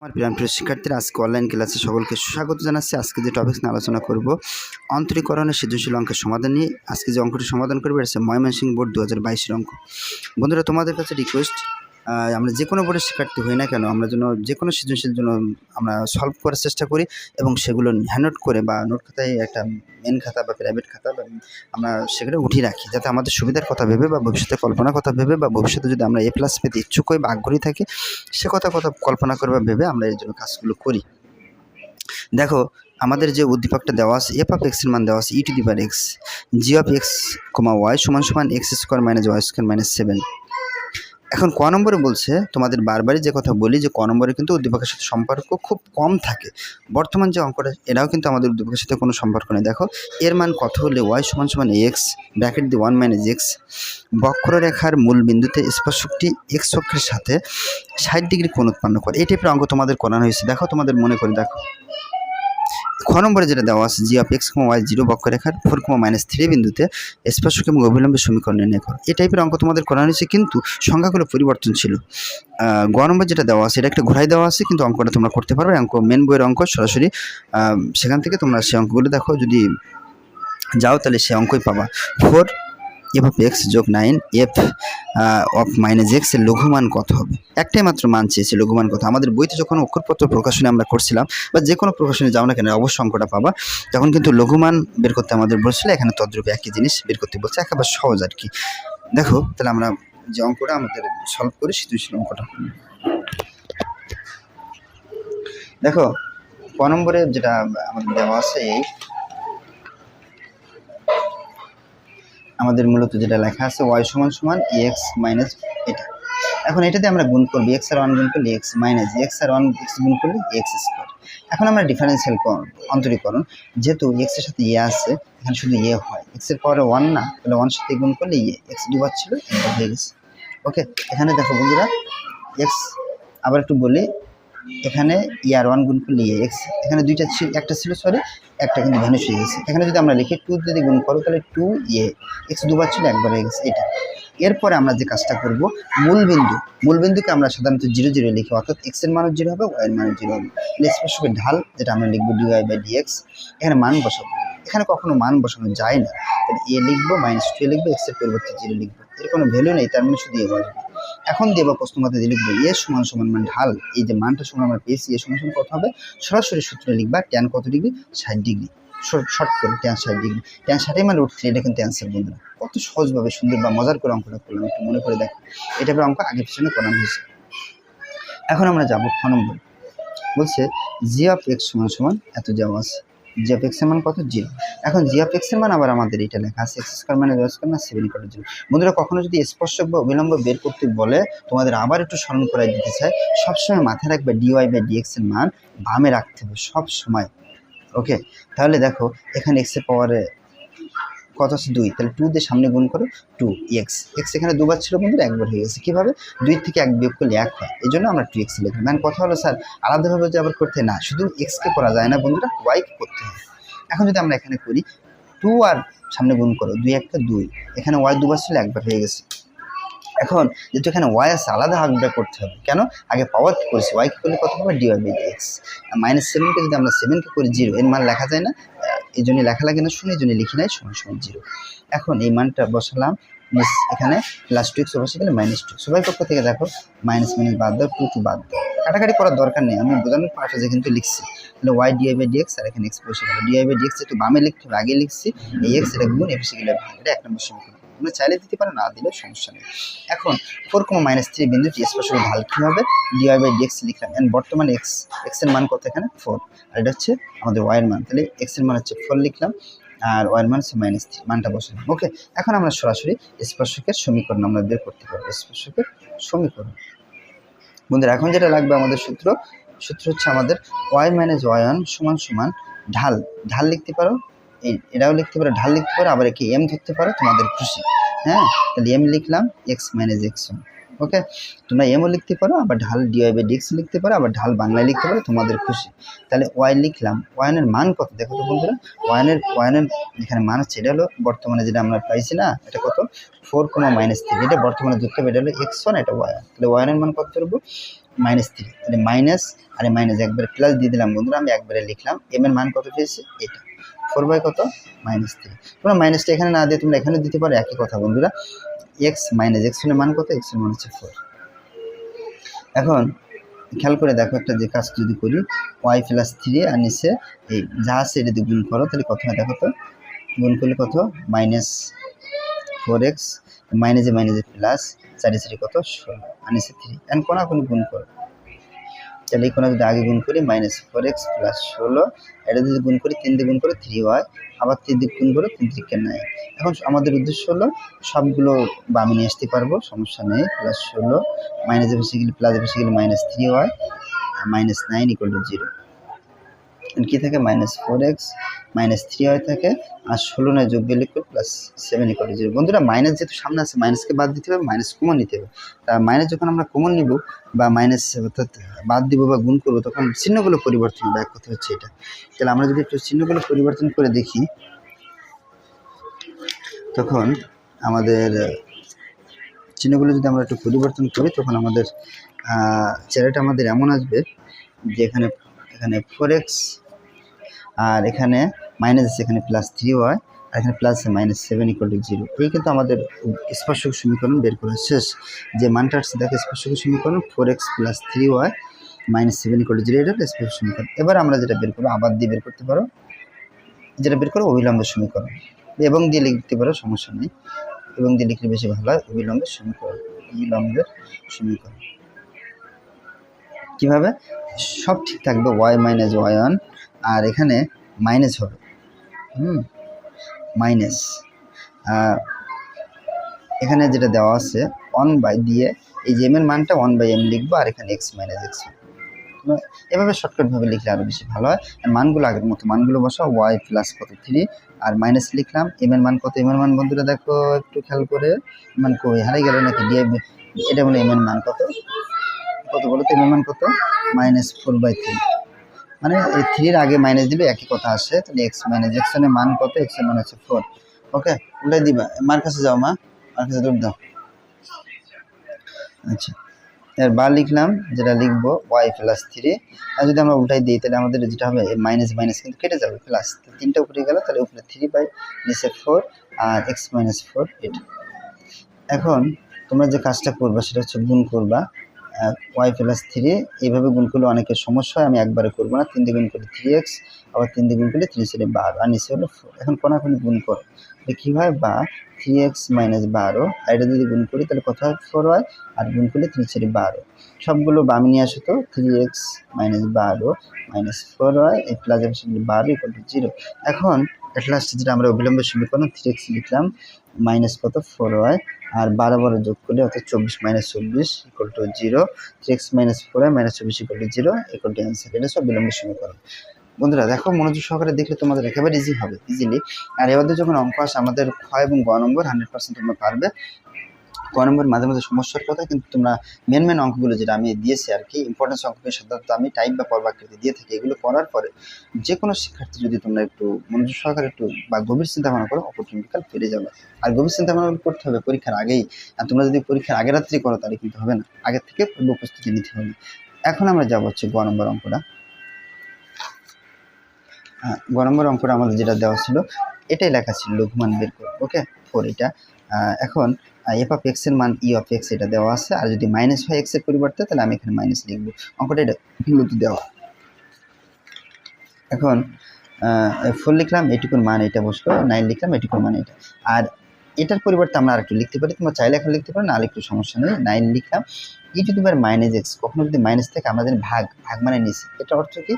আমার প্রিয় শিক্ষার্থীরা, আজকে অনলাইন ক্লাসে সকলকে স্বাগত জানাচ্ছি। আজকে যে টপিক নিয়ে আলোচনা করব, অন্তরীকরণের সৃজনশীল অঙ্কের সমাধান নিয়ে। আজকে যে অঙ্কটি সমাধান করবে এটা হচ্ছে ময়মনসিংহ বোর্ড 2022-এর অঙ্ক। বন্ধুরা, তোমাদের কাছে রিকোয়েস্ট, আমরা যে কোনো বোর্ডের শিক্ষার্থী হই না কেন, আমরা যেন যে কোনো সৃজনশীল জন্য আমরা সলভ করার চেষ্টা করি এবং সেগুলো হ্যান্ড করে বা নোট খাতায় একটা মেন খাতা বা প্রাইভেট খাতা আমরা সেখানে উঠিয়ে রাখি, যাতে আমাদের সুবিধার কথা ভেবে বা ভবিষ্যতে কল্পনার কথা ভেবে বা ভবিষ্যতে যদি আমরা A+ পেতে ইচ্ছুক হই বা আগ্রহী থাকি, সে কথা কল্পনা করে বা ভেবে আমরা এই জন্য কাজগুলো করি। দেখো, আমাদের যে উদ্দীপকটা দেওয়া আছে, f(x) এর মান দেওয়া আছে e⁻x, g(x, y) = x² - y² - 7। এখন ক নম্বরে বলছে, তোমাদের বারবারই যে কথা বলি যে ক নম্বরে কিন্তু উদ্দীপকের সাথে সম্পর্ক খুব কম থাকে। বর্তমান যে অঙ্কটা, এরাও কিন্তু আমাদের উদ্দীপকের সাথে কোনো সম্পর্ক নেই। দেখো, এর মান কত হলে y = x, ব্র্যাকেট দিয়ে 1 - x, বক্ররেখার মূল বিন্দুতে স্পর্শকটি x অক্ষের সাথে 60 ডিগ্রি কোণ উৎপন্ন করে। এই টাইপের অঙ্ক তোমাদের করানো হয়েছে। দেখো, তোমাদের মনে করে দেখো, খ নম্বরে যেটা দেওয়া আছে, g(x, y) 0 বক্ররেখার 4, -3 বিন্দুতে স্পর্শক এবং অভিলম্বের সমীকরণ নির্ণয় করো। এই টাইপের অঙ্ক তোমাদের করানো হয়েছে, কিন্তু সংখ্যাগুলো পরিবর্তন ছিল। গ নম্বর যেটা দেওয়া আছে, এটা একটা ঘোরাই দেওয়া আছে, কিন্তু অঙ্কটা তোমরা করতে পারবে। অঙ্ক মেন বইয়ের অঙ্ক, সরাসরি সেখান থেকে তোমরা সেই অঙ্কগুলো দেখো, যদি যাও তাহলে সে অঙ্কই পাবা। 4 f(x) + 9 f of -x এর লঘুমান কত হবে? একটাই মাত্র মান চেয়েছে, লঘুমান কত। আমাদের বইতে যখন অক্ষরপত্র প্রকাশনী আমরা করছিলাম, বা যে কোনো প্রকাশনী যাও না কেন অবশ্য অঙ্কটা পাবা, তখন কিন্তু লঘুমান বের করতে আমাদের বলছিল। এখানে তদ্রূপ একই জিনিস বের করতে বলছে, একেবারে সহজ আর কি। দেখো, তাহলে আমরা যে অঙ্কটা আমাদের সলভ করি, সৃজনশীল অঙ্কটা দেখো, ক নম্বরে যেটা আমাদের দেওয়া আছে, আমাদের মূলত যেটা লেখা আছে y = x মাইনাস এটা। এখন এটাতে আমরা গুণ করব, x আর 1 গুণ করলে x মাইনাস x আর 1 x গুণ করলে x²। এখন আমরা ডিফারেন্সিয়াল অন্তরীকরণ, যেহেতু x এর সাথে আছে, এখানে শুধু হয়, x এর পাওয়ারে 1 না, তাহলে 1 সাথে গুণ করলে x দুবার ছিল, একবার হয়ে গেছে। ওকে, এখানে দেখো বন্ধুরা, x আবার একটু বলি, এখানে আর 1 গুণ করলে x, এখানে দুইটা ছিল, একটা ছিল সরি, একটা কিন্তু ভ্যানিশ হয়ে গেছে। এখানে যদি আমরা লিখি 2 যদি গুণ করো, তাহলে 2a, x দুবার ছিল, একবার হয়ে গেছে এটা। এরপরে আমরা যে কাজটা করব, মূল বিন্দুকে আমরা সাধারণত 0 0 লিখি, অর্থাৎ x এর মানও 0 হবে, y এর মানও 0 হবে। স্পর্শকের ঢাল যেটা আমরা লিখবো dy/dx, এখানে মান বসাবো। এখানে কখনো মান বসানো যায় না, তাহলে a লিখবো, -2 লিখবো, x এর পরিবর্তে 0 লিখবো। এর কোনো ভ্যালু নেই, তার মানে শুধু a বসবে। এখন দেব প্রশ্ন মতে লিখবো a = ঢাল, এই যে মানটা সমান আমরা পেয়েছি, a = কত হবে, সরাসরি সূত্র লিখবা, tan কত ডিগ্রি, 60 ডিগ্রি, শর্ট করে tan 60 ডিগ্রি, tan 60 মানে √3, এটা কিন্তু অ্যান্সার। বন্ধুরা, কত সহজভাবে সুন্দর বা মজার করে অঙ্কটা করলাম, একটু মনে করে দেখো। এটা অঙ্ক আগে পিছনে করানো হয়েছে। এখন আমরা যাবো খ নম্বর, বলছে g(x) = এত দেওয়া আছে, g(x) এর মান কত, 0। এখন g(x) এর মান আবার আমাদের এটা লেখা আছে, x² - y² - 7 = 0। বন্ধুরা, কখনো যদি স্পর্শক বা অভিলম্ব বের করতে বলে, তোমাদের আবার একটু স্মরণ করাই দিতে চাই, সবসময় মাথায় রাখবে dy/dx এর মান বামে রাখতে হবে সব সময়। ওকে, তাহলে দেখো, এখানে x এর পাওয়ারে কত আছে, 2, তাহলে 2 দিয়ে সামনে গুণ করো, 2x, x এখানে দুবার ছিল বন্ধুরা, একবার হয়ে গেছে। কিভাবে, 2 থেকে 1 বিয়োগ করলে 1 হয়, এই জন্য আমরা 2x লিখলাম। মানে কথা হলো স্যার, আলাদাভাবে যে আবার করতে না, শুধু x কে করা যায় না বন্ধুরা, y কে করতে হয়। এখন যদি আমরা এখানে করি, 2 আর সামনে গুণ করো, 2 1 2, এখানে y দুবার ছিল, একবার হয়ে গেছে। এখন যেহেতু এখানে y আছে, আলাদা ভাগটা করতে হবে। কেন, আগে পাওয়ার কি করেছি, y কে করলে কত হবে, dy/dx। -7 কে যদি আমরা 7 কে করি 0, এর মান লেখা যায় না, এই জন্য লেখা লাগে না, শুনে এই জন্য লিখি নাই, = 0। এখন এই মানটা বসালাম, এখানে +2x বসে গেলে -2। সবাই পক্ষ থেকে দেখো, মাইনাস বাদ দাও, 2 বাদ দাও, কাটাকাটি করার দরকার নেই, আমি বোঝানোর পারপাসে কিন্তু লিখছি। তাহলে y dy/dx, আর এখানে x বসে গেল, dy/dx একটু বামে লিখতে হবে, আগে লিখছি, এই x এটা গুণ, বসে গেলে ভাগ, এটা 1 নম্বর সমীকরণ। তোমরা চাইলে দিতে পারো, না দিলেও সমস্যা নেই। এখন 4, -3 বিন্দুটি স্পর্শকের ঢাল কি হবে, dy/dx লিখলাম। এন্ড বর্তমানে x এর মান কত, এখানে 4, আর এটা হচ্ছে আমাদের y এর মান, তাহলে x এর মান হচ্ছে 4 লিখলাম, আর y এর মান হচ্ছে -3, মানটা বসালাম। ওকে, এখন আমরা সরাসরি স্পর্শকের সমীকরণ আমরা বের করতে পারবো, স্পর্শকের সমীকরণ। বন্ধুরা, এখন যেটা লাগবে আমাদের সূত্র হচ্ছে আমাদের y - y1 = ঢাল লিখতে পারো, এটাও লিখতে পারো, ঢাল লিখতে পারো, আবার একে m ধরতে পারো, তোমাদের খুশি। হ্যাঁ, তাহলে m লিখলাম, x - x1। ওকে, তোমরা mও লিখতে পারো, আবার ঢাল dy/dx লিখতে পারো, আবার ঢাল বাংলায় লিখতে পারো, তোমাদের খুশি। তাহলে y লিখলাম, y এর মান কত দেখো তো বন্ধুরা, y এর এখানে মান হচ্ছে, এটা হলো বর্তমানে যেটা আমরা পাইছি না, এটা কত, 4, -3, এটা বর্তমানে ধরতে হবে, এটা হলো x1, এটা y1। তাহলে y এর মান কত করবো, -3, তাহলে মাইনাস আর মাইনাস একবারে প্লাস দিয়ে দিলাম বন্ধুরা, আমি একবারে লিখলাম এম এর মান কত পেয়েছি এটা 4 কত -3। তোমরা মাইনাসটা এখানে না দিয়ে তোমরা এখানে দিতে পারো, একই কথা বন্ধুরা। এক্স মাইনাস এক্স হলে মান কত, এক্স এর মান হচ্ছে 4। এখন খেয়াল করে দেখো একটা যে কাজ যদি করি, y+3 আর নিচে এই যা আছে এটা দিয়ে গুণ করো, তাহলে কত হয় দেখো তো, গুণ করলে কত -4x, মাইনাসে মাইনাসে প্লাস, 4 কত 16 আর নিচে 3, এখন কোনাকুনি গুণ করো, তাহলে এই কোনা যদি আগে গুণ করি -4x + 16, এটা যদি গুণ করি 3 দিয়ে গুণ করে 3 হয়, আবার 3 দিয়ে গুণ করে 3 3 9। এখন আমাদের উদ্দেশ্য হলো সবগুলো বামে নিয়ে আসতে পারবো, সমস্যা নেই। +16 মাইনাসে বসে গেলে প্লাসে বসে গেলে -3 হয়, -9 = 0। কি থাকে -4x -3 হয় থাকে, আর 16 নয় যোগ দিলে +7 = 0। বন্ধুরা মাইনাস যেহেতু সামনে আছে, মাইনাসকে বাদ দিতে হবে, মাইনাস কমন নিতে হবে। তা মাইনাস যখন আমরা কমন নিব বা মাইনাস অর্থাৎ বাদ দিব বা গুণ করবো, তখন চিহ্নগুলো পরিবর্তন হবে, এক কথা হচ্ছে এটা। তাহলে আমরা যদি একটু চিহ্নগুলো পরিবর্তন করে দেখি, তখন আমাদের চিহ্নগুলো যদি আমরা একটু পরিবর্তন করি, তখন আমাদের চেহারাটা আমাদের এমন আসবে যে এখানে 4x আর এখানে মাইনাস আছে, এখানে +3 হয়, আর এখানে প্লাস -7 = 0। এই কিন্তু আমাদের স্পর্শক সমীকরণ বের করা শেষ। যে মানটা আসছে দেখো স্পর্শক সমীকরণ 4x + 3y -7 = 0, এটা স্পর্শক সমীকরণ। এবার আমরা যেটা বের করবো, আবার দিয়ে বের করতে পারো, যেটা বের করো অবিলম্ব সমীকরণ, এবং দিয়ে লিখতে পারো, সমস্যা নেই, এবং দিয়ে লিখলে বেশি ভালো হয়। অবিলম্বের সমীকরণ কিভাবে, সব ঠিক থাকবে, y - y1, আর এখানে মাইনাস হবে, মাইনাস এখানে যেটা দেওয়া আছে 1 দিয়ে এই যে m এর মানটা 1/m লিখবো, আর এখানে x - x। এভাবে শর্টকাটভাবে লিখলে আরও বেশি ভালো হয়। মানগুলো আগের মতো মানগুলো বসাও, y + কত 3 আর মাইনাস লিখলাম, m এর মান কত, m এর মান বন্ধুরা দেখো একটু খেয়াল করে, মান কই হারিয়ে গেল নাকি, এটা বলে m এর মান কত বলো তো, m এর মান কত -4/3, মানে এই 3 এর আগে মাইনাস দিলে একই কথা আসে, তাহলে x - x এর মান কত, x এর মান হচ্ছে 4। ওকে, উল্টাই দিবা, মার কাছে যাও, মার কাছে দৌড় দাও। আচ্ছা, এর বার লিখলাম, যেটা লিখবো y+3, আর যদি আমরা উল্টাই দিই তাহলে আমাদের যেটা হবে মাইনাস মাইনাস কিন্তু কেটে যাবে, প্লাস 3টা উপরে গেল, তাহলে উপরে 3 নিচে 4 আর x - 4 এটা। এখন তোমরা যে কাজটা করবা সেটা হচ্ছে গুণ করবা, y+3 এইভাবে গুণ করলে অনেকের সমস্যা হয়, আমি একবারে করবো না, 3 দিয়ে গুণ করলে 3x, আবার 3 দিয়ে গুণ করলে 3 × 12 আর নিচে হলো 4। এখন কোনাকুনি গুণ করো, কি হয়, বা 3x - 12, আর এটা যদি গুণ করি তাহলে কত হয় 4 হয়, আর গুণ করলে 3 × 12, সবগুলো বামে নিয়ে আসো তো, 3x - 12 -4 হয়, এই প্লাসে 12 = 0। এখন এট লাস্ট যেটা আমরা অবিলম্বের সমীকরণ 3x লিখলাম, মাইনাস কত 4 হয়, আর 12 যোগ করলে অর্থাৎ 24 - 24 = 0, 3x - 4 হয় -24 = 0 = অ্যান্সার। এটা সব বিলম্বের সমীকরণ। বন্ধুরা দেখো, মনোযোগ সহকারে দেখলে তোমাদের একেবারে ইজি হবে, ইজিলি। আর এবারে যখন অঙ্ক আসে আমাদের খ এবং গ নম্বর 100% তোমরা পারবে। ক নম্বর মাঝে মাঝে সমস্যার কথা, কিন্তু তোমরা মেন অঙ্কগুলো যেটা আমি দিয়েছি আর কি, ইম্পর্টেন্স অঙ্কগুলো সাধারণত আমি টাইপ বা পর্ব আকৃতি দিয়ে থাকি। এগুলো করার পরে যে কোনো শিক্ষার্থী যদি তোমরা একটু মনোযোগ সহকারে একটু বা গভীর চিন্তা ভাবনা করো, অপরচুনিটিকাল পেরে যাবে। আর গভীর চিন্তা ভাবনা করতে হবে পরীক্ষার আগেই, আর তোমরা যদি পরীক্ষার আগের রাত্রি করো তাহলে কিন্তু হবে না, আগের থেকে পূর্ব প্রস্তুতি নিতে হবে। এখন আমরা যাবো হচ্ছে গ নম্বর অঙ্কটা। গ নম্বর অঙ্কটা আমাদের যেটা দেওয়া ছিল এটাই লেখা ছিল, লঘুমান বের করো, ওকে 4 এটা। এখন f(x) এর মান e(x) এটা দেওয়া আছে, আর যদি মাইনাস হয় x এর পরিবর্তে তাহলে আমি এখানে মাইনাস লিখবো, অঙ্কটা এটা মূলত দেওয়া। এখন 4 লিখলাম, এটুকুর মান এটা বসলো, 9 লিখলাম, এটুকুর মান এটা। আর এটার পরিবর্তে আমরা আরেকটু লিখতে পারি, তোমরা চাইলে এখন লিখতে পারো, না একটু সমস্যা নেই। 9 লিখলাম, e⁻(x), কখনো যদি মাইনাস থেকে আমরা জানি ভাগ মানে নিচ্ছি, এটা অর্থ কি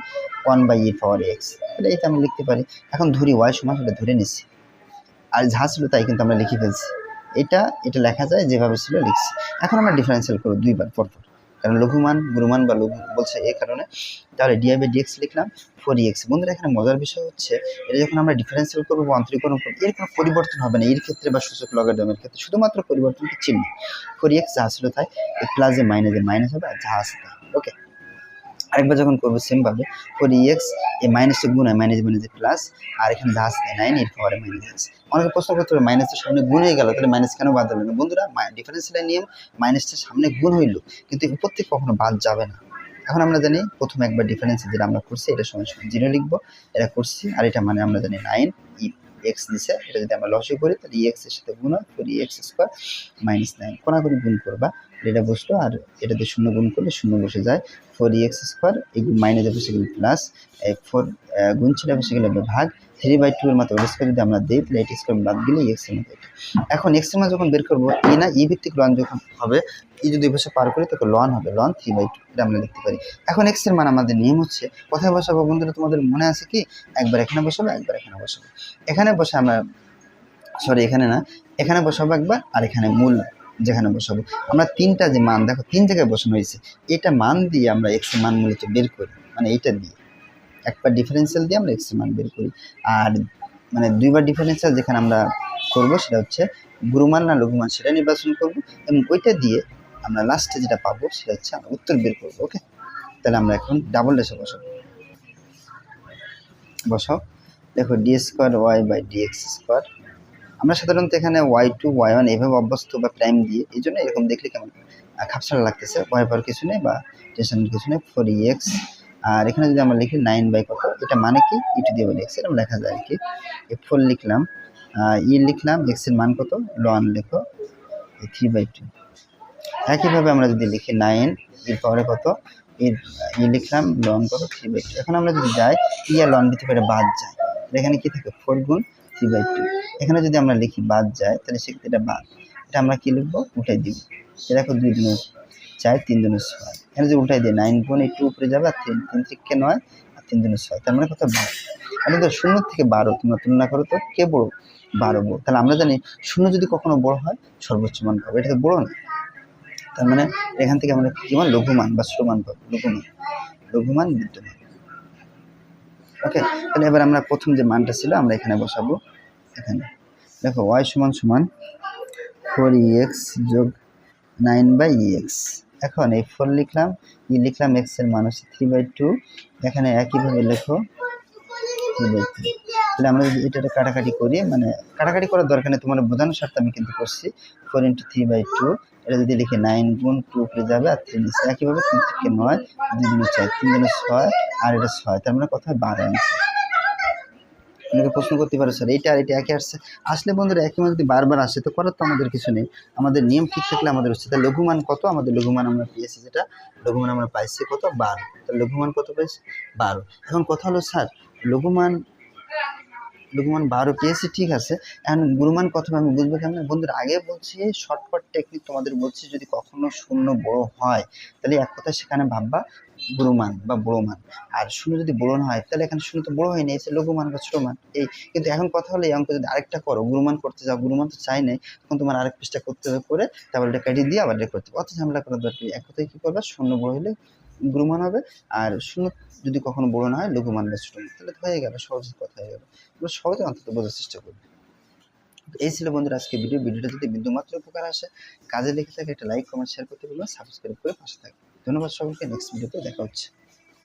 1/e⁴x, তাহলে এটা আমরা লিখতে পারি। এখন ধরি y সমান, সেটা ধরে নিচ্ছি, আর যা ছিল তাই কিন্তু আমরা লিখে ফেলছি। এটা লেখা যায় যেভাবে ছিল লিখছি। এখন আমরা ডিফারেন্সিয়াল করব দুইবার পরপর, কারণ লঘুমান গুরুমান বা লঘু বলছে এই কারণে। তাহলে di/dx লিখলাম 4ex। বন্ধুরা এখানে মজার বিষয় হচ্ছে, এটা যখন আমরা ডিফারেন্সিয়াল করবো বা অন্তরীকরণ করবো, এর কোনো পরিবর্তন হবে না এর ক্ষেত্রে বা সূচক লগারিদমের ক্ষেত্রে, শুধুমাত্র পরিবর্তন কি চিহ্ন। 4ex যা ছিল তাই, প্লাসে মাইনাসে মাইনাস হবে, আর যা আছে তাই, ওকে। আরেকবার যখন করবো সেমভাবে 4ex এই মাইনাসে গুণ হয়, মাইনাস মাইনাসে প্লাস, আর এখানে যা আছে 9 এর পাওয়ারে মাইনাস। অনেকে প্রশ্ন করতে হবে মাইনাসের সামনে গুণ হয়ে গেল তাহলে মাইনাস কেন বাদ হলো না? বন্ধুরা ডিফারেন্সিয়াল নিয়ম মাইনাসটার সামনে গুণ হইল কিন্তু উপর থেকে কখনো বাদ যাবে না। এখন আমরা জানি প্রথম একবার ডিফারেন্স যেটা আমরা করছি এটা সমান সমান 0 লিখবো, এটা করছি, আর এটা মানে আমরা জানি 9 এক্স দিছে, এটা যদি আমরা লসই করি তাহলে এক্স এর সাথে গুণ হয় 4ex স্কোয়ার মাইনাস 9, কোনাকুনি গুণ করবা, এটা বসলো আর এটা দিয়ে শূন্য গুণ করলে শূন্য বসে যায়, 4ex স্কোয়ার এই মাইনাসে বসে গেলে প্লাস, 4 গুণ ছিল বসে গেলে ভাগ, 3/2 এর মতো হোল স্কোয়ার যদি আমরা দিই তাহলে এটা স্কোয়ার বাদ দিলে এক্স এর মতো। এখন এক্স এর মান যখন বের করবো ই না ই ভিত্তিক লন যখন হবে, ই যদি বসে পার করি তখন লন হবে, লন 3/2 এটা আমরা লিখতে পারি। এখন এক্স এর মান আমাদের নিয়ম হচ্ছে কোথায় বসাবো বন্ধুরা, তোমাদের মনে আছে কি? একবার এখানে বসাবো, একবার এখানে বসাবো, এখানে বসে আমরা এখানে না, এখানে বসাবো একবার, আর এখানে মূল যেখানে বসাবো আমরা তিনটা যে মান দেখো 3 জায়গায় বসানো হয়েছে, এটা মান দিয়ে আমরা এক্স এর মান মূলত বের করি, মানে এইটা দিয়ে একবার ডিফারেন্সিয়াল দিয়ে আমরা এক্স এর মান বের করি, আর মানে দুইবার ডিফারেন্সিয়াল যেখানে আমরা করবো সেটা হচ্ছে গুরুমান না লঘুমান সেটা নির্বাচন করবো, এবং ওইটা দিয়ে আমরা লাস্টে যেটা পাবো সেটা হচ্ছে আমরা উত্তর বের করবো। ওকে, তাহলে আমরা এখন ডাবল ড্যাশে বসাও, দেখো D square Y by DX square. আমরা সাধারণত এখানে y2 y1 এভাবে অভ্যস্ত বা প্রাইম দিয়ে, এই জন্য এরকম দেখলে কেমন খাপসারা লাগতেছে, ভয় পাওয়ার কিছু নেই বা টেনশনের কিছু নেই, 4ex, আর এখানে যদি আমরা লিখি 9 বাই কত, এটা মানে কি ই টু দি পাওয়ার এক্স, এরকম লেখা যায় আর কি, 4 লিখলাম, লিখলাম, এক্স এর মান কত লন লেখো 3/2। একইভাবে আমরা যদি লিখি 9 এর পাওয়ারে কত, লিখলাম লন কত 3/2। এখন আমরা যদি যাই আর লন দিতে পারে বাদ যায়, এখানে কি থাকে 4 গুণ 3/2, এখানে যদি আমরা লিখি বাদ যায় তাহলে সেক্ষেত্রে এটা বাদ, এটা আমরা কি লিখবো উঠাই দিব, দেখো 2 দুগুণে 4 3 দুগুণে 6, এখানে যদি উঠাই দিই 9 গুণ একটু উপরে যাবে, আর 3 3 থেকে 9 আর 3 দুগুণে 6, তার মানে কত 12। আমি তো 0 থেকে 12 তোমরা তুলনা করো তো কে বড়, 12 বড়, তাহলে আমরা জানি 0 যদি কখনো বড় হয় সর্বোচ্চ মান পাবো, এটা তো বড় না, তার মানে এখান থেকে আমরা কি মান লঘুমান বা ছোট মান পাবো, লঘুমান বিদ্যমান। ওকে, তাহলে এবার আমরা প্রথম যে মানটা ছিল আমরা এখানে বসাবো, এখানে দেখো y সমান সমান 4ex যোগ 9/ex। এখন এই 4 লিখলাম, লিখলাম x এর মান হচ্ছে 3/2, এখানে একইভাবে লেখো 3/2। তাহলে আমরা যদি এটা কাটাকাটি করি, মানে কাটাকাটি করার দরকার নেই, তোমার বোঝানোর স্বার্থে আমি কিন্তু করছি, 4 × 3/2, এটা যদি লিখে 9 গুণ 2 উপরে যাবে আর 3 নিচে, একইভাবে 3 থেকে 9 2 দুগুণে 4 3 দুগুণে 6 আর এটা 6, তার মানে কথা 12 আনছে। অনেকে প্রশ্ন করতে পারে স্যার এইটা আর এটা একই আসছে, আসলে বন্ধুরা একই মান যদি বারবার আসে তো করার তো আমাদের কিছু নেই, আমাদের নিয়ম ঠিক থাকলে আমাদের হচ্ছে। তাহলে লঘুমান কত, আমাদের লঘুমান আমরা পেয়েছি, যেটা লঘুমান আমরা পাইছি কত 12, তাহলে লঘুমান কত পেয়েছি 12। এখন কথা হলো স্যার লঘুমান 12 পেয়েছি, ঠিক আছে, এখন গুরুমান কত আমি বুঝবো কেমন? বন্ধুরা আগে বলছি শর্টকাট টেকনিক তোমাদের বলছি, যদি কখনো শূন্য বড় হয় তাহলে এক কথা সেখানে ভাববা গুরুমান বা বড় মান, আর শূন্য যদি বড় না হয় তাহলে এখানে শূন্য তো বড় হয়নি, এসে লঘুমান বা ছোট মান এই। কিন্তু এখন কথা হলো এই অঙ্ক যদি আরেকটা করো গুরুমান করতে যাও, গুরুমান তো চাই নাই, তখন তোমার আরেক পৃষ্ঠা করতে হবে, করে তারপর এটা কাটিয়ে দিয়ে আবার এটা করতে হবে, অত ঝামেলা করার দরকার। এক কথায় কি করবা, শূন্য বড় হলে গুরুমান হবে, আর শূন্য যদি কখনো বড় না হয় লঘুমান বা ছোট মান, তাহলে হয়ে গেল, সহজ কথা হয়ে গেল, সহজে অন্তত বোঝার চেষ্টা করবে। এই ছিল বন্ধুরা আজকে ভিডিওটা যদি বিন্দুমাত্র উপকার আসে, কাজে লেগে থাকে একটা লাইক কমেন্ট শেয়ার করতে বলবেন, সাবস্ক্রাইব করে পাশে থাকবে। ধন্যবাদ সকলকে, নেক্সট ভিডিওতে দেখা হচ্ছে।